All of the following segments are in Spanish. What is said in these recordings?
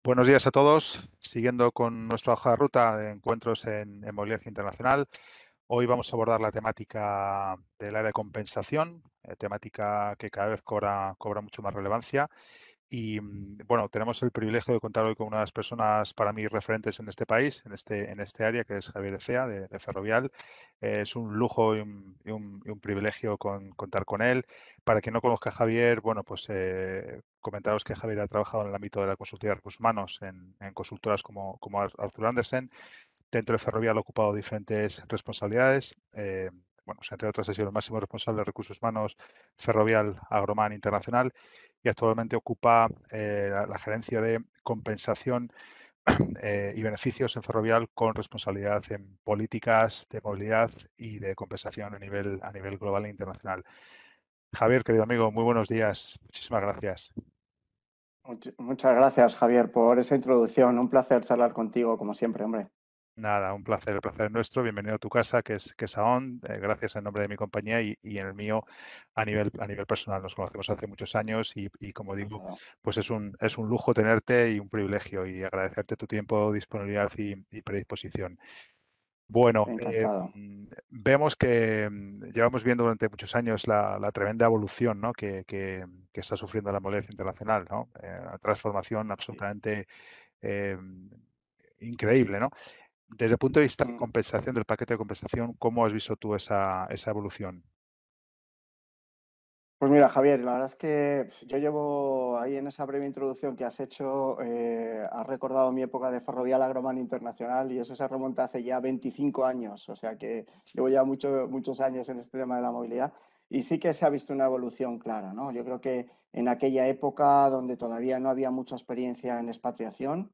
Buenos días a todos. Siguiendo con nuestra hoja de ruta de encuentros en movilidad internacional, hoy vamos a abordar la temática del área de compensación, temática que cada vez cobra mucho más relevancia. Y bueno, tenemos el privilegio de contar hoy con una de las personas para mí referentes en este país, en este área, que es Javier Ecea, de Ferrovial. Es un lujo y un privilegio contar con él. Para quien no conozca a Javier, bueno, pues comentaros que Javier ha trabajado en el ámbito de la consultoría de recursos humanos en consultoras como Arthur Andersen. Dentro de Ferrovial ha ocupado diferentes responsabilidades. Bueno, o sea, entre otras ha sido el máximo responsable de recursos humanos Ferrovial Agroman Internacional y actualmente ocupa la gerencia de compensación y beneficios en Ferrovial con responsabilidad en políticas de movilidad y de compensación a nivel global e internacional. Javier, querido amigo, muy buenos días. Muchísimas gracias. Muchas gracias, Javier, por esa introducción. Un placer charlar contigo, como siempre, hombre. Nada, un placer, el placer es nuestro. Bienvenido a tu casa, que es AON. Gracias en nombre de mi compañía y en el mío a nivel personal. Nos conocemos hace muchos años y como digo, Encantado. pues es un lujo tenerte y un privilegio y agradecerte tu tiempo, disponibilidad y predisposición. Bueno, Encantado. vemos que llevamos viendo durante muchos años la tremenda evolución, ¿no? que está sufriendo la movilidad internacional, ¿no? Una transformación Sí. absolutamente eh, increíble, ¿no? Desde el punto de vista de Mm. compensación, del paquete de compensación, ¿cómo has visto tú esa evolución? Pues mira, Javier, la verdad es que yo llevo ahí en esa breve introducción que has hecho, has recordado mi época de Ferrovial Agroman Internacional y eso se remonta hace ya 25 años, o sea que llevo ya muchos años en este tema de la movilidad y sí que se ha visto una evolución clara, ¿no? Yo creo que en aquella época donde todavía no había mucha experiencia en expatriación,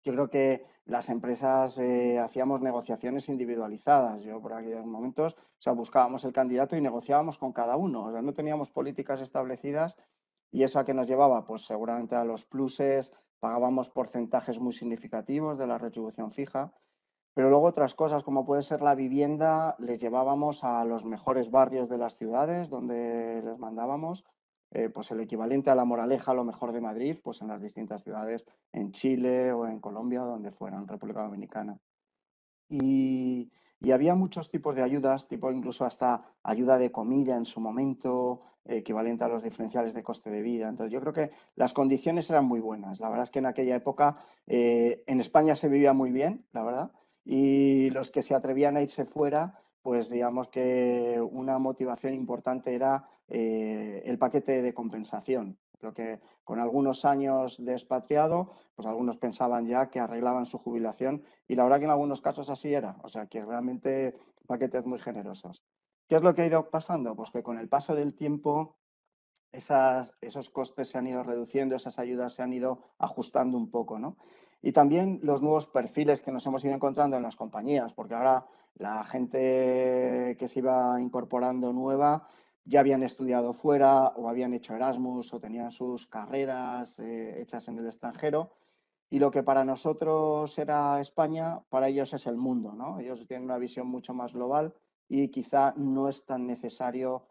yo creo que las empresas hacíamos negociaciones individualizadas. Yo por aquellos momentos, o sea, buscábamos el candidato y negociábamos con cada uno. O sea, no teníamos políticas establecidas y eso a qué nos llevaba, pues seguramente a los pluses, pagábamos porcentajes muy significativos de la retribución fija, pero luego otras cosas como puede ser la vivienda, les llevábamos a los mejores barrios de las ciudades donde les mandábamos, pues el equivalente a La Moraleja, a lo mejor de Madrid, pues en las distintas ciudades, en Chile o en Colombia, donde fueran, República Dominicana. Y había muchos tipos de ayudas, tipo incluso hasta ayuda de comida en su momento, equivalente a los diferenciales de coste de vida. Entonces yo creo que las condiciones eran muy buenas. La verdad es que en aquella época en España se vivía muy bien, la verdad, y los que se atrevían a irse fuera, pues digamos que una motivación importante era el paquete de compensación. Creo que con algunos años de expatriado, pues algunos pensaban ya que arreglaban su jubilación y la verdad que en algunos casos así era, o sea que realmente paquetes muy generosos. ¿Qué es lo que ha ido pasando? Pues que con el paso del tiempo esos costes se han ido reduciendo, esas ayudas se han ido ajustando un poco, ¿no? Y también los nuevos perfiles que nos hemos ido encontrando en las compañías, porque ahora la gente que se iba incorporando nueva ya habían estudiado fuera o habían hecho Erasmus o tenían sus carreras hechas en el extranjero y lo que para nosotros era España, para ellos es el mundo, ¿no? Ellos tienen una visión mucho más global y quizá no es tan necesario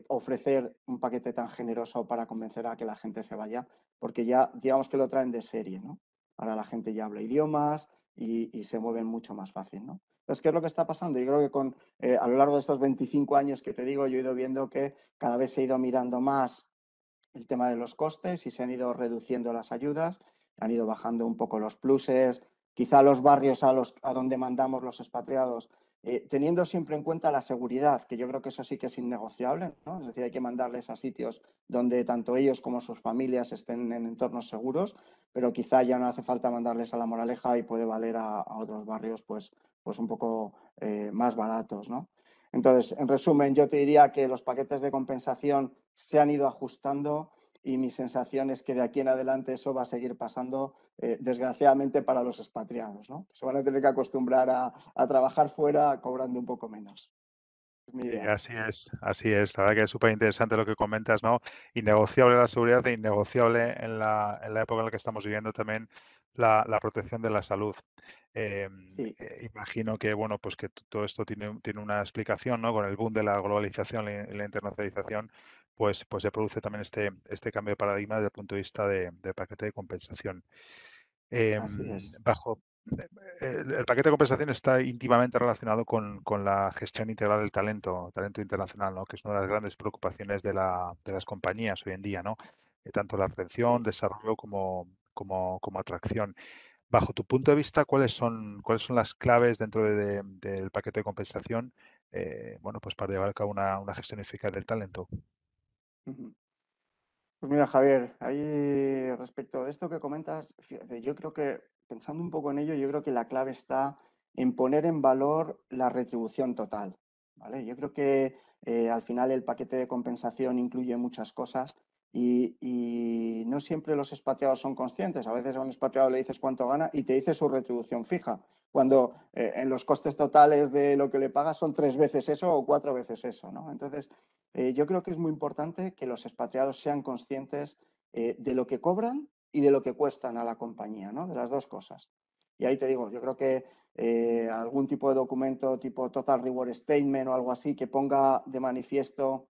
ofrecer un paquete tan generoso para convencer a que la gente se vaya, porque ya digamos que lo traen de serie, ¿no? Ahora la gente ya habla idiomas y se mueven mucho más fácil, ¿no? Entonces, ¿qué es lo que está pasando? Yo creo que a lo largo de estos 25 años que te digo, yo he ido viendo que cada vez se ha ido mirando más el tema de los costes y se han ido reduciendo las ayudas, han ido bajando un poco los pluses, quizá los barrios a donde mandamos los expatriados, teniendo siempre en cuenta la seguridad, que yo creo que eso sí que es innegociable, ¿no? Es decir, hay que mandarles a sitios donde tanto ellos como sus familias estén en entornos seguros, pero quizá ya no hace falta mandarles a La Moraleja y puede valer a otros barrios pues un poco más baratos, ¿no? Entonces, en resumen, yo te diría que los paquetes de compensación se han ido ajustando y mi sensación es que de aquí en adelante eso va a seguir pasando, desgraciadamente, para los expatriados, ¿no? Se van a tener que acostumbrar a trabajar fuera cobrando un poco menos. Es mi Sí, idea. así es, así es. La verdad que es súper interesante lo que comentas, ¿no? Innegociable la seguridad e innegociable en la época en la que estamos viviendo también la protección de la salud. Sí, Imagino que, bueno, pues que todo esto tiene una explicación, ¿no? Con el boom de la globalización y la internacionalización, pues se produce también este cambio de paradigma desde el punto de vista del paquete de compensación. Así es. Bajo el paquete de compensación está íntimamente relacionado con la gestión integral del talento internacional, ¿no? Que es una de las grandes preocupaciones de las compañías hoy en día, ¿no? Tanto la retención, Sí. desarrollo como atracción. Bajo tu punto de vista, cuáles son las claves dentro del paquete de compensación, bueno, pues para llevar a cabo una gestión eficaz del talento? Ujú. Pues mira, Javier, ahí respecto de esto que comentas, fíjate, yo creo que, pensando un poco en ello, yo creo que la clave está en poner en valor la retribución total, ¿vale? Yo creo que al final el paquete de compensación incluye muchas cosas y no siempre los expatriados son conscientes. A veces a un expatriado le dices cuánto gana y te dice su retribución fija, cuando en los costes totales de lo que le pagas son 3 veces eso o 4 veces eso, ¿no? Entonces, yo creo que es muy importante que los expatriados sean conscientes de lo que cobran y de lo que cuestan a la compañía, ¿no? De las dos cosas. Y ahí te digo, yo creo que algún tipo de documento tipo Total Reward Statement o algo así que ponga de manifiesto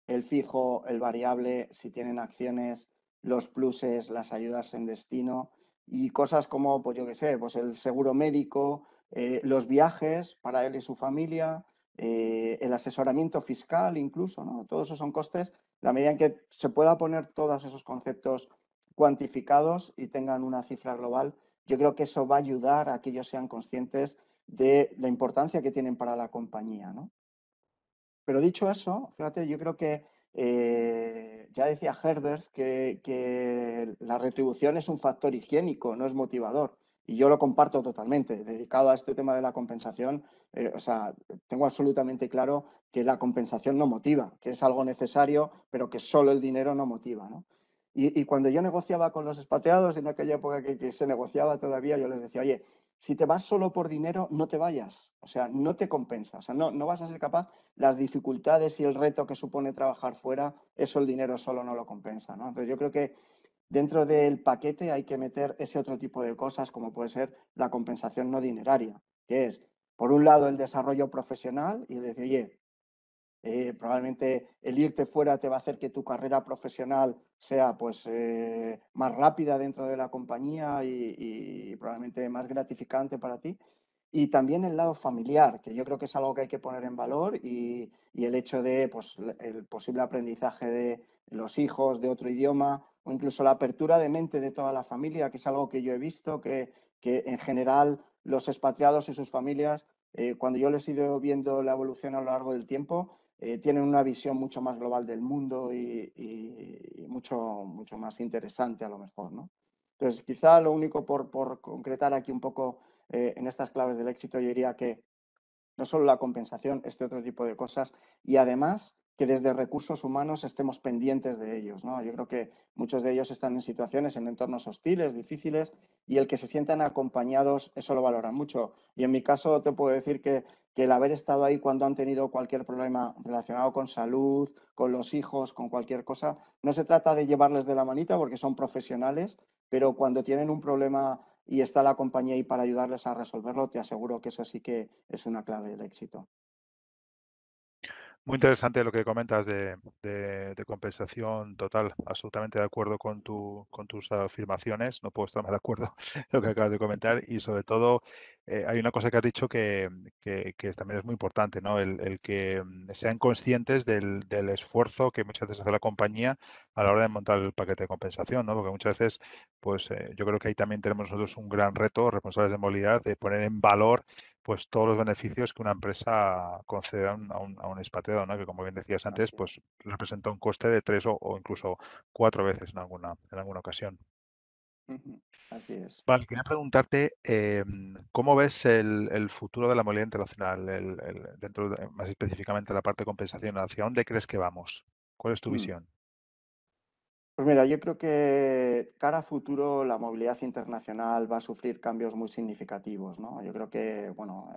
el fijo, el variable, si tienen acciones, los pluses, las ayudas en destino y cosas como, pues yo qué sé, pues el seguro médico, los viajes para él y su familia, el asesoramiento fiscal incluso, ¿no? Todos esos son costes. La medida en que se pueda poner todos esos conceptos cuantificados y tengan una cifra global, yo creo que eso va a ayudar a que ellos sean conscientes de la importancia que tienen para la compañía, ¿no? Pero dicho eso, fíjate, yo creo que ya decía Herbert que la retribución es un factor higiénico, no es motivador. Y yo lo comparto totalmente. Dedicado a este tema de la compensación, o sea, tengo absolutamente claro que la compensación no motiva, que es algo necesario, pero que solo el dinero no motiva, ¿no? Y cuando yo negociaba con los expatriados, en aquella época que se negociaba todavía, yo les decía, oye, si te vas solo por dinero, no te vayas. O sea, no te compensa. O sea, no vas a ser capaz las dificultades y el reto que supone trabajar fuera, eso el dinero solo no lo compensa, ¿no? Entonces yo creo que dentro del paquete hay que meter ese otro tipo de cosas como puede ser la compensación no dineraria, que es, por un lado, el desarrollo profesional y decir, oye, probablemente el irte fuera te va a hacer que tu carrera profesional sea pues más rápida dentro de la compañía y probablemente más gratificante para ti. Y también el lado familiar, que yo creo que es algo que hay que poner en valor y el hecho de pues, el posible aprendizaje de los hijos de otro idioma o incluso la apertura de mente de toda la familia, que es algo que yo he visto, que en general los expatriados y sus familias, cuando yo les he ido viendo la evolución a lo largo del tiempo, tienen una visión mucho más global del mundo y mucho más interesante a lo mejor, ¿no? Entonces, quizá lo único por concretar aquí un poco en estas claves del éxito, yo diría que no solo la compensación, este otro tipo de cosas, y además que desde recursos humanos estemos pendientes de ellos, ¿no? Yo creo que muchos de ellos están en situaciones, en entornos hostiles, difíciles, y el que se sientan acompañados, eso lo valoran mucho. Y en mi caso te puedo decir que el haber estado ahí cuando han tenido cualquier problema relacionado con salud, con los hijos, con cualquier cosa, no se trata de llevarles de la manita porque son profesionales, pero cuando tienen un problema y está la compañía ahí para ayudarles a resolverlo, te aseguro que eso sí que es una clave del éxito. Muy interesante lo que comentas de compensación total. Absolutamente de acuerdo con tus afirmaciones. No puedo estar más de acuerdo en lo que acabas de comentar. Y sobre todo, hay una cosa que has dicho que también es muy importante, ¿no? El que sean conscientes del esfuerzo que muchas veces hace la compañía a la hora de montar el paquete de compensación, ¿no? Porque muchas veces, pues yo creo que ahí también tenemos nosotros un gran reto, responsables de movilidad, de poner en valor pues todos los beneficios que una empresa concede a un expatriado, ¿no? Que como bien decías antes, Así es. pues representa un coste de tres o incluso cuatro veces en alguna ocasión. Ujú. Así es. Vale, quería preguntarte cómo ves el futuro de la movilidad internacional, más específicamente la parte de compensación, ¿hacia dónde crees que vamos? ¿Cuál es tu Mm. visión? Pues mira, yo creo que cara a futuro la movilidad internacional va a sufrir cambios muy significativos, ¿no? Yo creo que, bueno,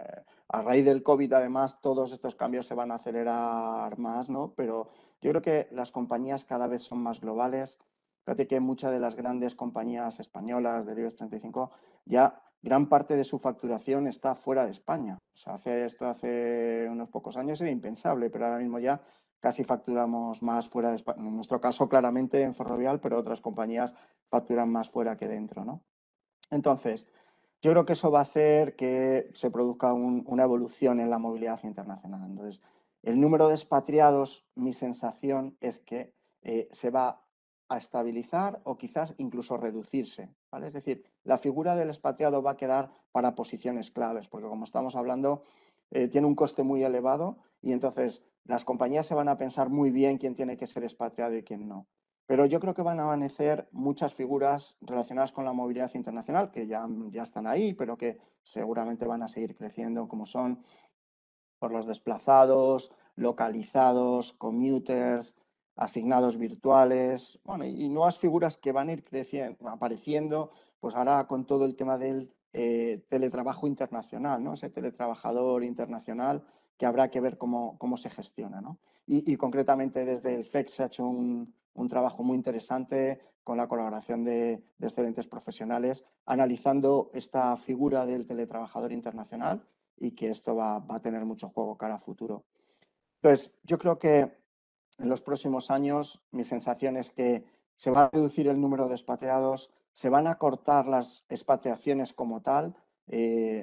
a raíz del COVID además todos estos cambios se van a acelerar más, ¿no? Pero yo creo que las compañías cada vez son más globales. Fíjate que muchas de las grandes compañías españolas del IBEX 35 ya gran parte de su facturación está fuera de España. O sea, hace unos pocos años era impensable, pero ahora mismo ya casi facturamos más fuera de España. En nuestro caso, claramente en Ferrovial, pero otras compañías facturan más fuera que dentro, ¿no? Entonces, yo creo que eso va a hacer que se produzca una evolución en la movilidad internacional. Entonces, el número de expatriados, mi sensación es que se va a estabilizar o quizás incluso reducirse, ¿vale? Es decir, la figura del expatriado va a quedar para posiciones claves, porque como estamos hablando, tiene un coste muy elevado y entonces las compañías se van a pensar muy bien quién tiene que ser expatriado y quién no. Pero yo creo que van a amanecer muchas figuras relacionadas con la movilidad internacional, que ya están ahí, pero que seguramente van a seguir creciendo, como son por los desplazados, localizados, commuters, asignados virtuales, bueno, y nuevas figuras que van a ir creciendo, apareciendo, pues ahora con todo el tema del teletrabajo internacional, ¿no? Ese teletrabajador internacional que habrá que ver cómo se gestiona, ¿no? Y concretamente desde el FEC se ha hecho un trabajo muy interesante con la colaboración de excelentes profesionales, analizando esta figura del teletrabajador internacional y que esto va a tener mucho juego cara a futuro. Entonces, yo creo que en los próximos años mi sensación es que se va a reducir el número de expatriados, se van a cortar las expatriaciones como tal,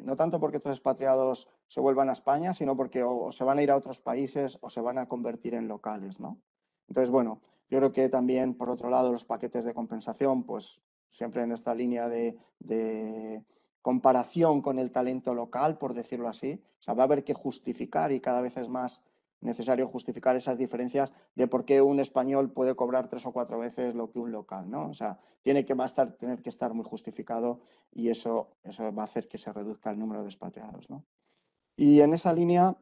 no tanto porque estos expatriados se vuelvan a España, sino porque o se van a ir a otros países o se van a convertir en locales, ¿no? Entonces, bueno, yo creo que también, por otro lado, los paquetes de compensación, pues siempre en esta línea de comparación con el talento local, por decirlo así. O sea, va a haber que justificar y cada vez es más necesario justificar esas diferencias de por qué un español puede cobrar 3 o 4 veces lo que un local, ¿no? O sea, tener que estar muy justificado y eso va a hacer que se reduzca el número de expatriados, ¿no? Y en esa línea,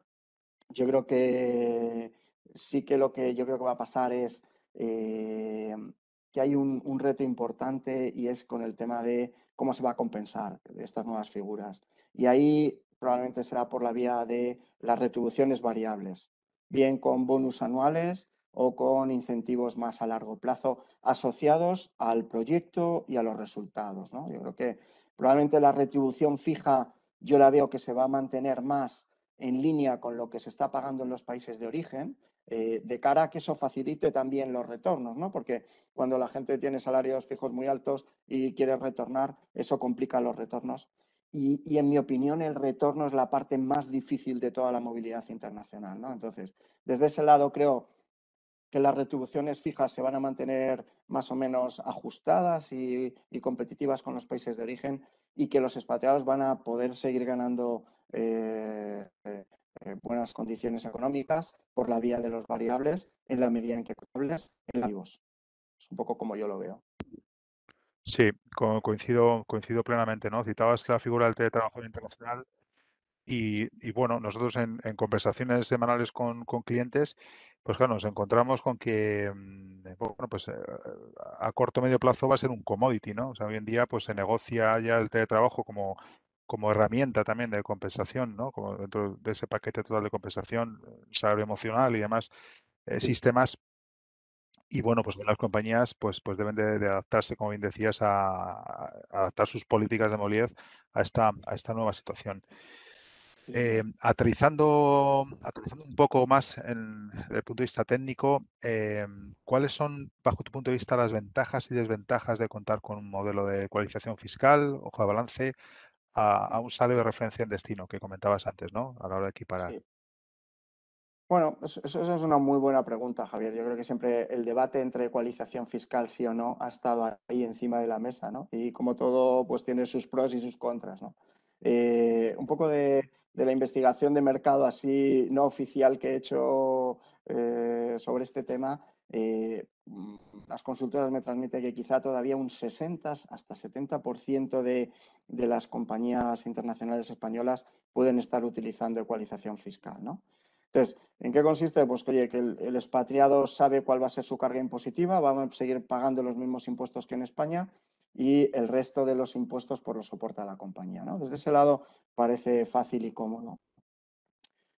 yo creo que sí que lo que yo creo que va a pasar es que hay un reto importante y es con el tema de cómo se va a compensar estas nuevas figuras. Y ahí probablemente será por la vía de las retribuciones variables, bien con bonus anuales o con incentivos más a largo plazo asociados al proyecto y a los resultados, ¿no? Yo creo que probablemente la retribución fija yo la veo que se va a mantener más en línea con lo que se está pagando en los países de origen, de cara a que eso facilite también los retornos, ¿no? Porque cuando la gente tiene salarios fijos muy altos y quiere retornar, eso complica los retornos. Y en mi opinión, el retorno es la parte más difícil de toda la movilidad internacional, ¿no? Entonces, desde ese lado creo que las retribuciones fijas se van a mantener más o menos ajustadas y competitivas con los países de origen y que los expatriados van a poder seguir ganando buenas condiciones económicas por la vía de los variables en la medida en que cobrables en la vivos. Es un poco como yo lo veo. Sí, coincido plenamente, ¿no? Citabas la figura del teletrabajo internacional y bueno, nosotros en conversaciones semanales con clientes, pues claro, nos encontramos con que, bueno, pues a corto o medio plazo va a ser un commodity, ¿no? O sea, hoy en día pues se negocia ya el teletrabajo como herramienta también de compensación, ¿no? Como dentro de ese paquete total de compensación, salario emocional y demás sistemas. Y bueno, pues las compañías pues deben de adaptarse, como bien decías, a adaptar sus políticas de movilidad a esta nueva situación. Sí, señor. Aterrizando un poco más desde el punto de vista técnico, ¿cuáles son, bajo tu punto de vista, las ventajas y desventajas de contar con un modelo de ecualización fiscal, hoja de balance, a un salario de referencia en destino, que comentabas antes, ¿no? A la hora de equiparar. Sí. Bueno, eso es una muy buena pregunta, Javier. Yo creo que siempre el debate entre ecualización fiscal, sí o no, ha estado ahí encima de la mesa, ¿no? Y como todo, pues tiene sus pros y sus contras, ¿no? Un poco de la investigación de mercado así no oficial que he hecho sobre este tema, las consultoras me transmiten que quizá todavía un 60 hasta 70% de las compañías internacionales españolas pueden estar utilizando ecualización fiscal, ¿no? Entonces, ¿en qué consiste? Pues oye, que el expatriado sabe cuál va a ser su carga impositiva, va a seguir pagando los mismos impuestos que en España y el resto de los impuestos pues los soporta la compañía, ¿no? Desde ese lado parece fácil y cómodo.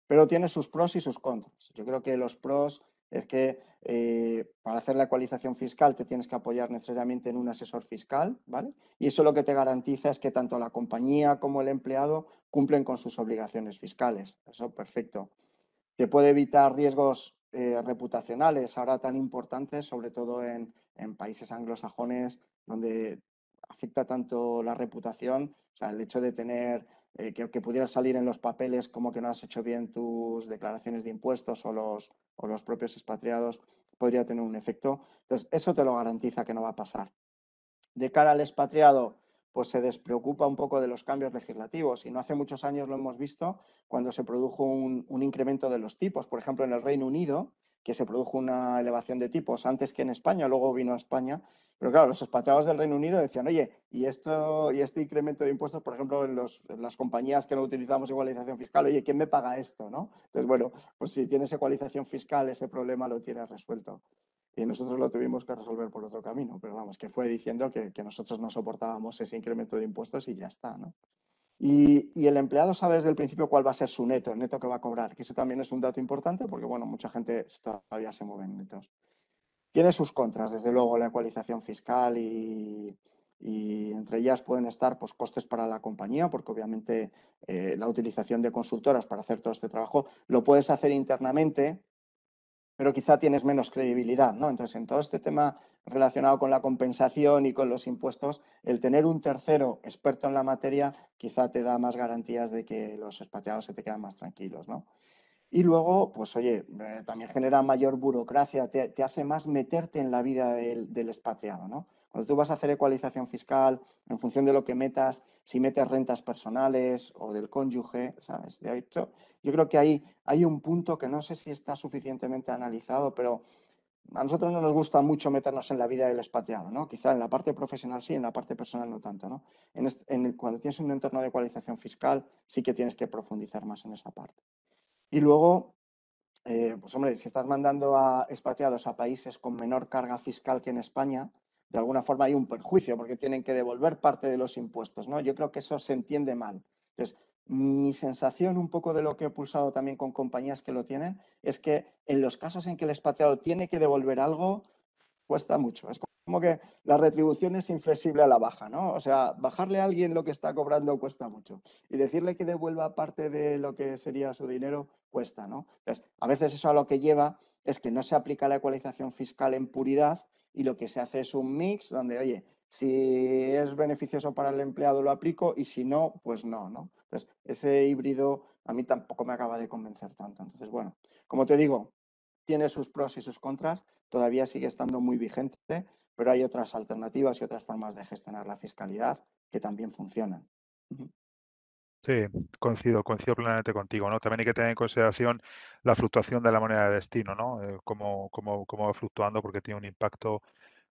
Pero tiene sus pros y sus contras. Yo creo que los pros es que para hacer la ecualización fiscal te tienes que apoyar necesariamente en un asesor fiscal, ¿vale? Y eso lo que te garantiza es que tanto la compañía como el empleado cumplen con sus obligaciones fiscales. Eso perfecto. Te puede evitar riesgos reputacionales ahora tan importantes, sobre todo en países anglosajones, donde afecta tanto la reputación, o sea, el hecho de tener que pudiera salir en los papeles como que no has hecho bien tus declaraciones de impuestos o los propios expatriados, podría tener un efecto. Entonces, eso te lo garantiza que no va a pasar. De cara al expatriado, pues se despreocupa un poco de los cambios legislativos y no hace muchos años lo hemos visto cuando se produjo un incremento de los tipos. Por ejemplo, en el Reino Unido, que se produjo una elevación de tipos antes que en España, luego vino a España. Pero claro, los expatriados del Reino Unido decían, oye, y este incremento de impuestos, por ejemplo, en las compañías que no utilizamos igualización fiscal, oye, ¿quién me paga esto? ¿No? Entonces, bueno, pues si tienes ecualización fiscal, ese problema lo tienes resuelto. Y nosotros lo tuvimos que resolver por otro camino, pero vamos, que fue diciendo que nosotros no soportábamos ese incremento de impuestos y ya está, ¿no? Y el empleado sabe desde el principio cuál va a ser su neto, el neto que va a cobrar, que eso también es un dato importante porque, bueno, mucha gente todavía se mueve en netos. Tiene sus contras, desde luego, la ecualización fiscal y entre ellas pueden estar pues, costes para la compañía, porque obviamente la utilización de consultoras para hacer todo este trabajo lo puedes hacer internamente, pero quizá tienes menos credibilidad, ¿no? Entonces, en todo este tema relacionado con la compensación y con los impuestos, el tener un tercero experto en la materia quizá te da más garantías de que los expatriados se te quedan más tranquilos, ¿no? Y luego, pues oye, también genera mayor burocracia, te hace más meterte en la vida del expatriado, ¿no? Cuando tú vas a hacer ecualización fiscal, en función de lo que metas, si metes rentas personales o del cónyuge, ¿sabes? De hecho, yo creo que ahí hay un punto que no sé si está suficientemente analizado, pero a nosotros no nos gusta mucho meternos en la vida del expatriado, ¿no? Quizá en la parte profesional sí, en la parte personal no tanto, ¿no? Cuando tienes un entorno de ecualización fiscal, sí que tienes que profundizar más en esa parte. Y luego, pues hombre, si estás mandando a expatriados a países con menor carga fiscal que en España, de alguna forma hay un perjuicio porque tienen que devolver parte de los impuestos, ¿no? Yo creo que eso se entiende mal. Entonces, mi sensación un poco de lo que he pulsado también con compañías que lo tienen es que en los casos en que el expatriado tiene que devolver algo, cuesta mucho. Es como que la retribución es inflexible a la baja, ¿no? O sea, bajarle a alguien lo que está cobrando cuesta mucho. Y decirle que devuelva parte de lo que sería su dinero cuesta, ¿no? Entonces, a veces eso a lo que lleva es que no se aplica la ecualización fiscal en puridad y lo que se hace es un mix donde, oye, si es beneficioso para el empleado lo aplico y si no, pues no, ¿no? Entonces, ese híbrido a mí tampoco me acaba de convencer tanto. Entonces, bueno, como te digo, tiene sus pros y sus contras, todavía sigue estando muy vigente, pero hay otras alternativas y otras formas de gestionar la fiscalidad que también funcionan. Sí, coincido plenamente contigo, ¿no? También hay que tener en consideración la fluctuación de la moneda de destino, ¿no? Cómo va fluctuando porque tiene un impacto,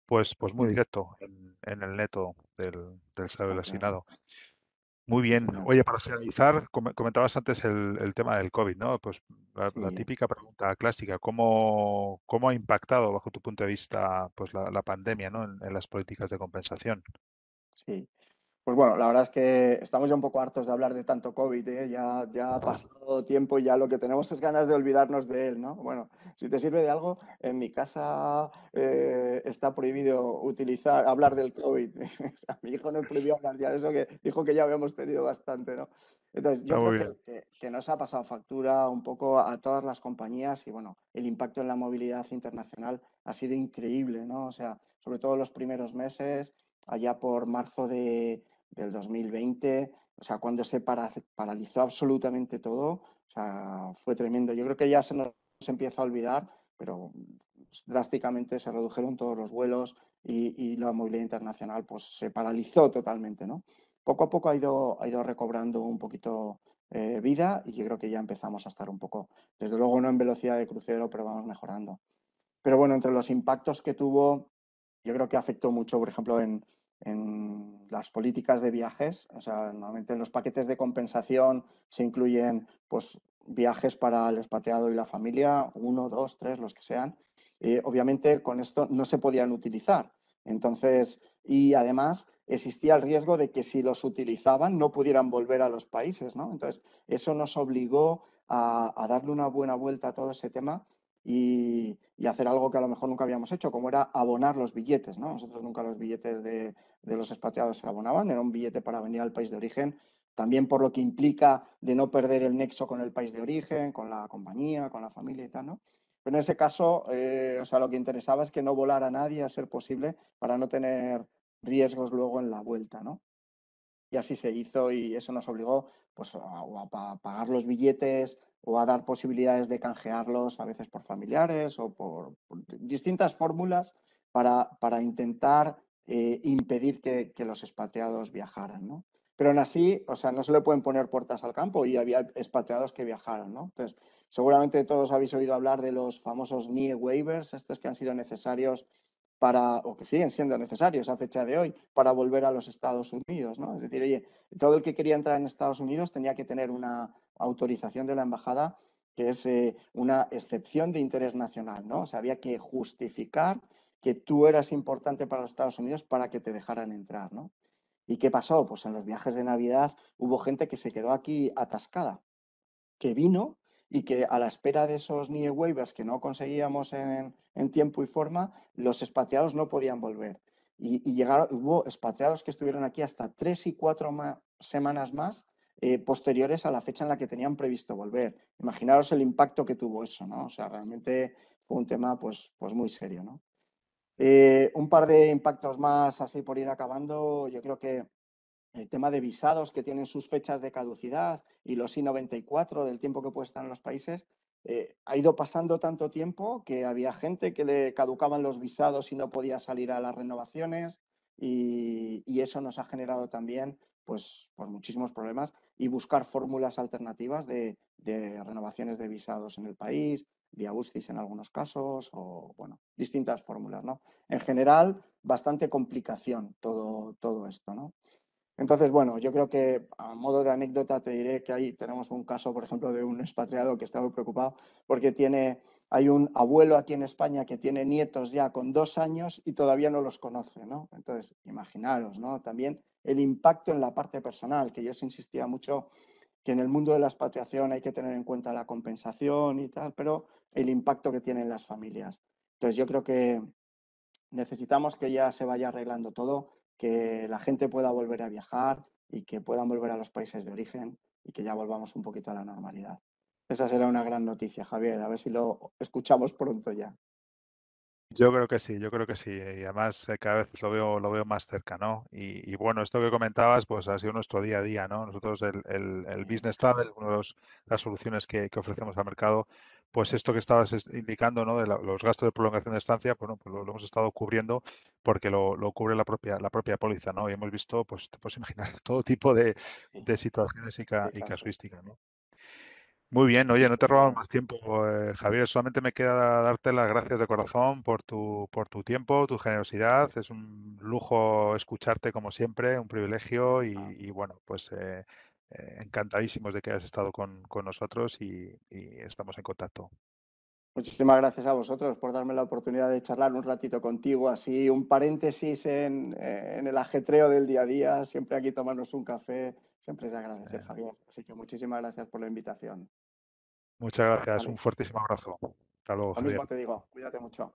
pues muy directo en el neto del salario Está del claro, asignado. Muy bien. está claro. Oye, para finalizar, comentabas antes el tema del COVID, ¿no? Pues la Sí, típica pregunta clásica, ¿cómo ha impactado, bajo tu punto de vista, pues la pandemia, ¿no? En las políticas de compensación? sí. Pues bueno, la verdad es que estamos ya un poco hartos de hablar de tanto COVID, ¿eh? Ya ha pasado tiempo y ya lo que tenemos es ganas de olvidarnos de él, ¿no? Bueno, si te sirve de algo, en mi casa está prohibido hablar del COVID. O sea, mi hijo nos prohibió hablar ya de eso, que dijo que ya habíamos tenido bastante, ¿no? Entonces, yo Está creo muy bien. que nos ha pasado factura un poco a todas las compañías y bueno, el impacto en la movilidad internacional ha sido increíble, ¿no? O sea, sobre todo los primeros meses, allá por marzo del 2020, o sea, cuando se paralizó absolutamente todo, o sea, fue tremendo. Yo creo que ya se nos empieza a olvidar, pero drásticamente se redujeron todos los vuelos y la movilidad internacional pues se paralizó totalmente, ¿no? Poco a poco ha ido recobrando un poquito vida y yo creo que ya empezamos a estar un poco, desde luego no en velocidad de crucero, pero vamos mejorando. Pero bueno, entre los impactos que tuvo, yo creo que afectó mucho, por ejemplo, en las políticas de viajes. O sea, normalmente en los paquetes de compensación se incluyen pues, viajes para el expatriado y la familia, uno, dos, tres, los que sean. Obviamente con esto no se podían utilizar. Entonces, y además existía el riesgo de que si los utilizaban no pudieran volver a los países, ¿no? Entonces, eso nos obligó a darle una buena vuelta a todo ese tema y hacer algo que a lo mejor nunca habíamos hecho, como era abonar los billetes, ¿no? Nosotros nunca los billetes de los expatriados se abonaban, era un billete para venir al país de origen, también por lo que implica de no perder el nexo con el país de origen, con la compañía, con la familia y tal, ¿no? Pero en ese caso, o sea, lo que interesaba es que no volara nadie a ser posible para no tener riesgos luego en la vuelta, ¿no? Y así se hizo y eso nos obligó pues, o a pagar los billetes o a dar posibilidades de canjearlos a veces por familiares o por distintas fórmulas para intentar impedir que los expatriados viajaran, ¿no? Pero aún así, o sea, no se le pueden poner puertas al campo y había expatriados que viajaron, ¿no? Entonces, seguramente todos habéis oído hablar de los famosos NIE waivers, estos que han sido necesarios o que siguen siendo necesarios a fecha de hoy para volver a los Estados Unidos, ¿no? Es decir, oye, todo el que quería entrar en Estados Unidos tenía que tener una autorización de la embajada que es una excepción de interés nacional, ¿no? O sea, había que justificar que tú eras importante para los Estados Unidos para que te dejaran entrar, ¿no? ¿Y qué pasó? Pues en los viajes de Navidad hubo gente que se quedó aquí atascada, que vino y que a la espera de esos NIE waivers que no conseguíamos en tiempo y forma, los expatriados no podían volver. Y llegaron, hubo expatriados que estuvieron aquí hasta 3 y 4 semanas más posteriores a la fecha en la que tenían previsto volver. Imaginaros el impacto que tuvo eso, ¿no? O sea, realmente fue un tema pues muy serio, ¿no? Un par de impactos más así por ir acabando. Yo creo que el tema de visados que tienen sus fechas de caducidad y los I-94 del tiempo que puede estar en los países, ha ido pasando tanto tiempo que había gente que le caducaban los visados y no podía salir a las renovaciones y eso nos ha generado también pues muchísimos problemas y buscar fórmulas alternativas de renovaciones de visados en el país, vía UCIS en algunos casos o, bueno, distintas fórmulas, ¿no? En general, bastante complicación todo esto, ¿no? Entonces, bueno, yo creo que a modo de anécdota te diré que ahí tenemos un caso, por ejemplo, de un expatriado que está muy preocupado porque hay un abuelo aquí en España que tiene nietos ya con 2 años y todavía no los conoce, ¿no? Entonces, imaginaros, ¿no? También el impacto en la parte personal, que yo os insistía mucho que en el mundo de la expatriación hay que tener en cuenta la compensación y tal, pero el impacto que tienen las familias. Entonces, yo creo que necesitamos que ya se vaya arreglando todo, que la gente pueda volver a viajar y que puedan volver a los países de origen y que ya volvamos un poquito a la normalidad. Esa será una gran noticia, Javier. A ver si lo escuchamos pronto ya. Yo creo que sí, yo creo que sí. Y además cada vez lo veo más cerca, ¿no? Y bueno, esto que comentabas, pues ha sido nuestro día a día, ¿no? Nosotros el Business Travel, una de las soluciones que ofrecemos al mercado, pues esto que estabas indicando, ¿no? De los gastos de prolongación de estancia, bueno, pues lo hemos estado cubriendo porque lo cubre la propia póliza, ¿no? Y hemos visto, pues te puedes imaginar todo tipo Sí, de situaciones qué y casos. casuísticas, ¿no? Muy bien, Sí, oye, no sí, te la robamos verdad. más tiempo, Javier. Solamente me queda darte las gracias de corazón por tu tiempo, tu generosidad. Es un lujo escucharte como siempre, un privilegio Ah, y bueno, pues encantadísimos de que hayas estado con nosotros y estamos en contacto. muchísimas gracias a vosotros por darme la oportunidad de charlar un ratito contigo, así un paréntesis en el ajetreo del día a día. Siempre aquí tomarnos un café, siempre es de agradecer, Eh, Javier. Así que muchísimas gracias por la invitación. Muchas gracias, un Vale, fuertísimo abrazo. Hasta luego, lo Javier. mismo te digo, cuídate mucho.